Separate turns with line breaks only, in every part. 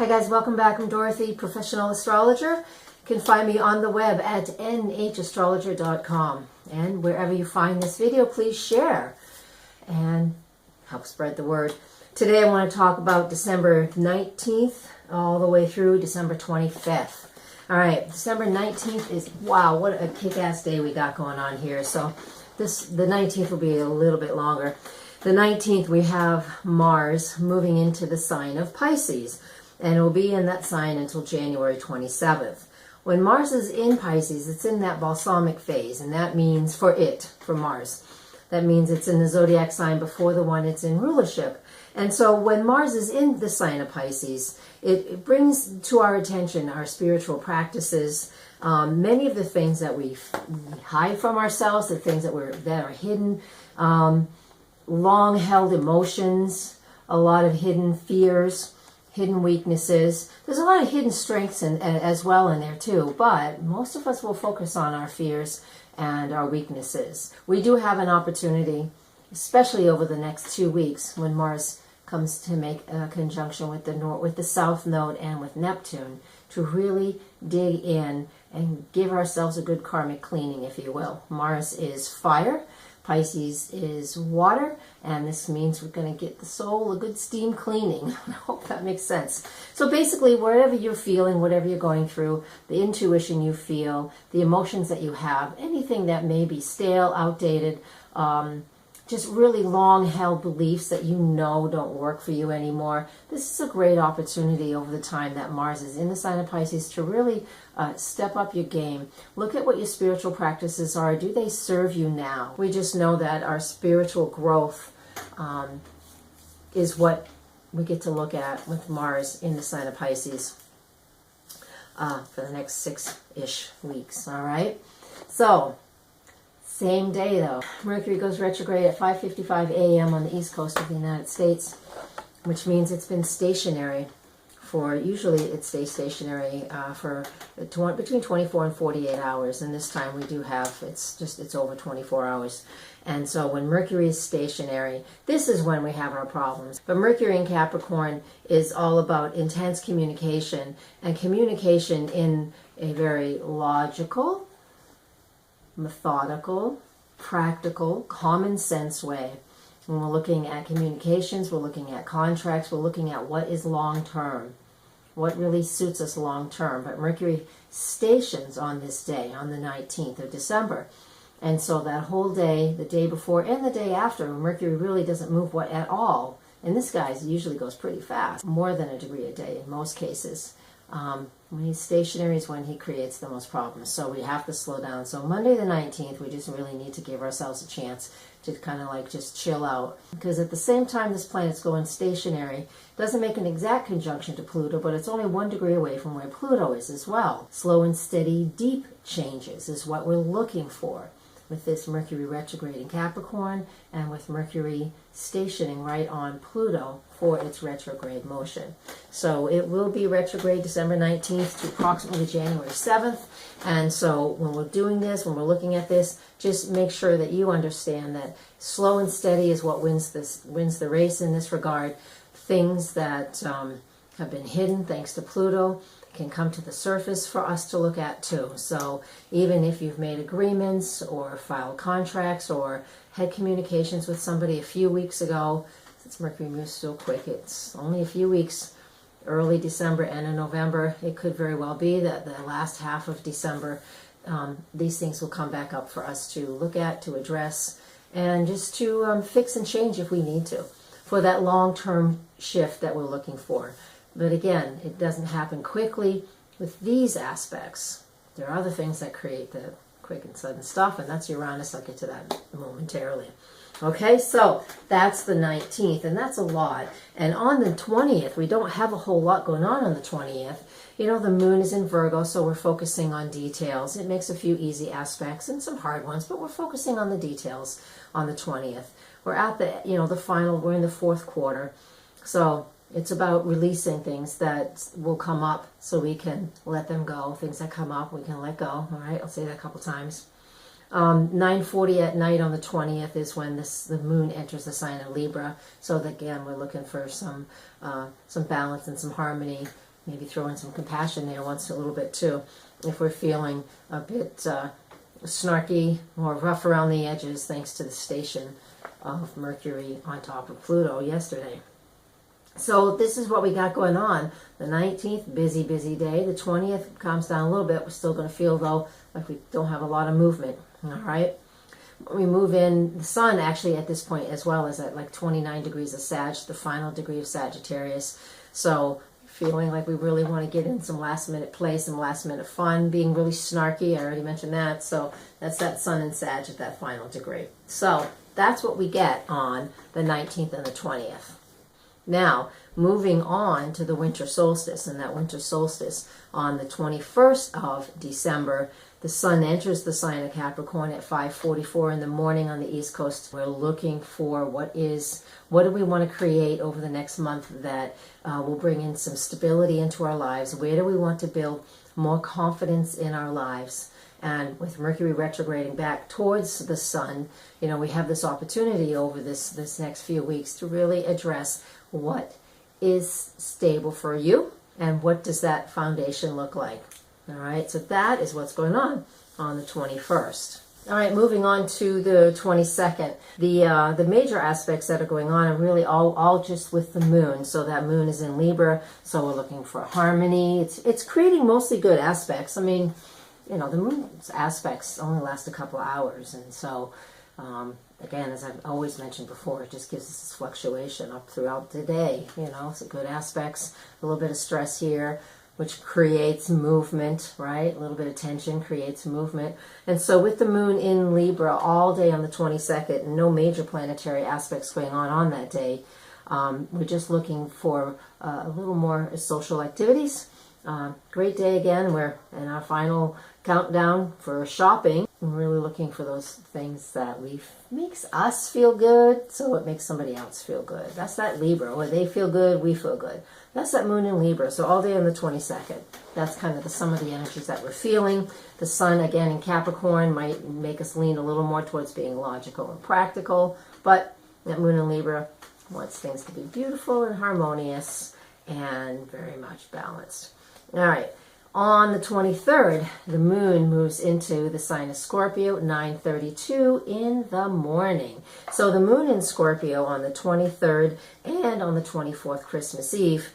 Hi guys, welcome back. I'm Dorothy, professional astrologer. You can find me on the web at nhastrologer.com. And wherever you find this video, please share and help spread the word. Today I want to talk about December 19th all the way through December 25th. All right, December 19th is, wow, what a kick-ass day we got going on here. So the 19th will be a little bit longer. The 19th we have Mars moving into the sign of Pisces. And it will be in that sign until January 27th. When Mars is in Pisces, it's in that balsamic phase, and that means for Mars. That means it's in the zodiac sign before the one it's in rulership. And so when Mars is in the sign of Pisces, it brings to our attention our spiritual practices, many of the things that we hide from ourselves, the things that are hidden, long-held emotions, a lot of hidden fears, hidden weaknesses. There's a lot of hidden strengths as well in there too, but most of us will focus on our fears and our weaknesses. We do have an opportunity, especially over the next 2 weeks when Mars comes to make a conjunction with the South Node and with Neptune, to really dig in and give ourselves a good karmic cleaning, if you will. Mars is fire, Pisces is water, and this means we're going to get the soul a good steam cleaning. I hope that makes sense. So basically, whatever you're feeling, whatever you're going through, the intuition you feel, the emotions that you have, anything that may be stale, outdated, just really long-held beliefs that you know don't work for you anymore, this is a great opportunity over the time that Mars is in the sign of Pisces to really step up your game. Look at what your spiritual practices are. Do they serve you now? We just know that our spiritual growth is what we get to look at with Mars in the sign of Pisces for the next 6-ish weeks. All right? So, same day though, Mercury goes retrograde at 5:55 a.m. on the east coast of the United States, which means it's been stationary for, usually it stays stationary for between 24 and 48 hours, and this time we do have, it's over 24 hours. And so when Mercury is stationary, this is when we have our problems. But Mercury in Capricorn is all about intense communication, and communication in a very logical, methodical, practical, common sense way. When we're looking at communications, we're looking at contracts, we're looking at what is long term, what really suits us long term. But Mercury stations on this day, on the 19th of December. And so that whole day, the day before and the day after, Mercury really doesn't move at all. And this guy usually goes pretty fast, more than a degree a day in most cases. When he's stationary is when he creates the most problems. So we have to slow down. So Monday the 19th, we just really need to give ourselves a chance to kind of like just chill out. Because at the same time this planet's going stationary, it doesn't make an exact conjunction to Pluto, but it's only 1 degree away from where Pluto is as well. Slow and steady, deep changes is what we're looking for with this Mercury retrograde in Capricorn, and with Mercury stationing right on Pluto for its retrograde motion. So it will be retrograde December 19th to approximately January 7th. And so when we're doing this, when we're looking at this, just make sure that you understand that slow and steady is what wins the race in this regard. Things that have been hidden thanks to Pluto can come to the surface for us to look at too. So even if you've made agreements or filed contracts or had communications with somebody a few weeks ago, since Mercury moves so quick, it's only a few weeks, early December and in November, it could very well be that the last half of December, these things will come back up for us to look at, to address, and just to fix and change if we need to, for that long-term shift that we're looking for. But again, it doesn't happen quickly with these aspects. There are other things that create the quick and sudden stuff, and that's Uranus. I'll get to that momentarily. Okay, so that's the 19th, and that's a lot. And on the 20th, we don't have a whole lot going on the 20th. You know, the moon is in Virgo, so we're focusing on details. It makes a few easy aspects and some hard ones, but we're focusing on the details on the 20th. We're at the final, we're in the 4th quarter. So it's about releasing things that will come up so we can let them go. Things that come up, we can let go. All right, I'll say that a couple times. 9:40 at night on the 20th is when the moon enters the sign of Libra. So again, we're looking for some balance and some harmony Maybe throw in some compassion there once a little bit too, if we're feeling a bit snarky or rough around the edges, thanks to the station of Mercury on top of Pluto yesterday. So this is what we got going on. The 19th, busy, busy day. The 20th calms down a little bit. We're still going to feel, though, like we don't have a lot of movement. All right. We move in, the sun actually at this point as well is at like 29 degrees of Sag, the final degree of Sagittarius. So feeling like we really want to get in some last minute play, some last minute fun, being really snarky. I already mentioned that. So that's that sun in Sag at that final degree. So that's what we get on the 19th and the 20th. Now, moving on to the winter solstice, and that winter solstice on the 21st of December, the sun enters the sign of Capricorn at 5:44 in the morning on the East Coast. We're looking for what do we want to create over the next month that will bring in some stability into our lives? Where do we want to build more confidence in our lives? And with Mercury retrograding back towards the sun, we have this opportunity over this next few weeks to really address what is stable for you and what does that foundation look like. All right, so that is what's going on the 21st. All right, moving on to the 22nd. The major aspects that are going on are really all just with the moon. So that moon is in Libra, so we're looking for harmony. It's creating mostly good aspects. I mean, the moon's aspects only last a couple of hours, and so again, as I've always mentioned before, it just gives us this fluctuation up throughout the day. Some good aspects, a little bit of stress here, which creates movement, right? A little bit of tension creates movement. And so with the moon in Libra all day on the 22nd, no major planetary aspects going on that day, we're just looking for a little more social activities. Great day again. We're in our final countdown for shopping. I'm really looking for those things that makes us feel good, so it makes somebody else feel good. That's that Libra, where they feel good, we feel good. That's that moon in Libra. So all day on the 22nd. That's kind of some of the energies that we're feeling. The sun, again, in Capricorn might make us lean a little more towards being logical and practical, but that moon in Libra wants things to be beautiful and harmonious and very much balanced. All right. On the 23rd, the moon moves into the sign of Scorpio at 9:32 in the morning. So the moon in Scorpio on the 23rd and on the 24th, Christmas Eve,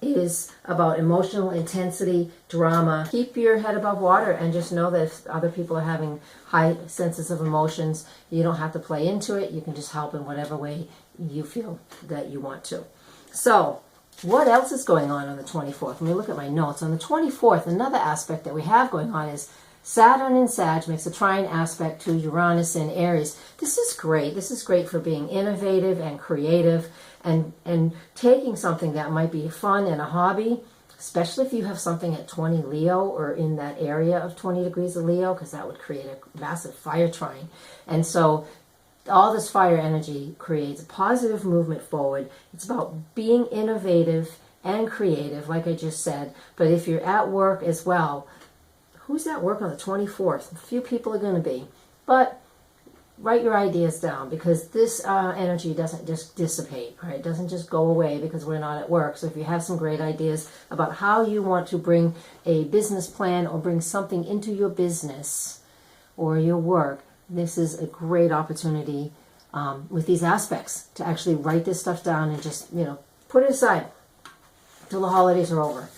is about emotional intensity, drama. Keep your head above water and just know that if other people are having high senses of emotions, you don't have to play into it. You can just help in whatever way you feel that you want to. So, what else is going on the 24th? Let me look at my notes. On the 24th, another aspect that we have going on is Saturn in Sag makes a trine aspect to Uranus in Aries. This is great. This is great for being innovative and creative and taking something that might be fun and a hobby, especially if you have something at 20 Leo or in that area of 20 degrees of Leo, because that would create a massive fire trine. And so all this fire energy creates a positive movement forward. It's about being innovative and creative, like I just said. But if you're at work as well, who's at work on the 24th? A few people are going to be. But write your ideas down, because this energy doesn't just dissipate, right? It doesn't just go away because we're not at work. So if you have some great ideas about how you want to bring a business plan or bring something into your business or your work, this is a great opportunity with these aspects to actually write this stuff down and just, put it aside till the holidays are over.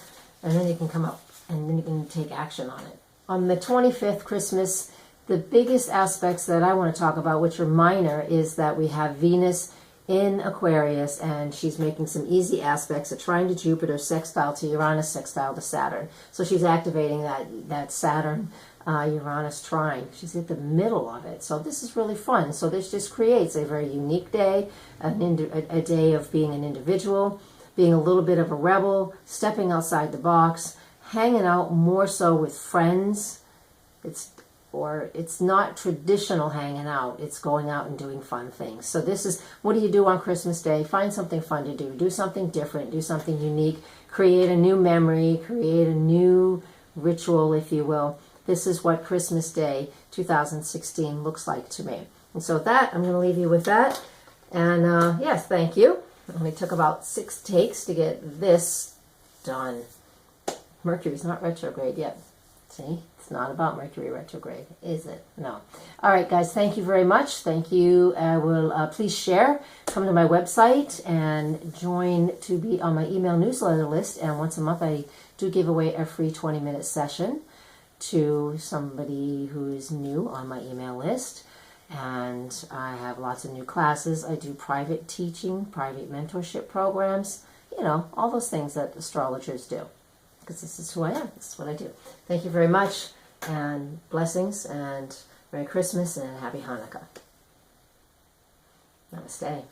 And then you can come up and then you can take action on it. On the 25th, Christmas, the biggest aspects that I want to talk about, which are minor, is that we have Venus in Aquarius, and she's making some easy aspects, a trine to Jupiter, sextile to Uranus, sextile to Saturn. So she's activating that Saturn Uranus trine. She's at the middle of it. So this is really fun. So this just creates a very unique day, a day of being an individual, being a little bit of a rebel, stepping outside the box, hanging out more so with friends. It's not traditional hanging out. It's going out and doing fun things. So this is, what do you do on Christmas Day? Find something fun to do. Do something different. Do something unique. Create a new memory. Create a new ritual, if you will. This is what Christmas Day 2016 looks like to me. And so with that, I'm going to leave you with that. And yes, thank you. It only took about 6 takes to get this done. Mercury's not retrograde yet. See, it's not about Mercury retrograde, is it? No. All right, guys, thank you very much. Thank you. I will please share. Come to my website and join to be on my email newsletter list. And once a month, I do give away a free 20-minute session to somebody who's new on my email list. And I have lots of new classes. I do private teaching, private mentorship programs, you know, all those things that astrologers do. Because this is who I am. This is what I do. Thank you very much, and blessings, and Merry Christmas, and Happy Hanukkah. Namaste.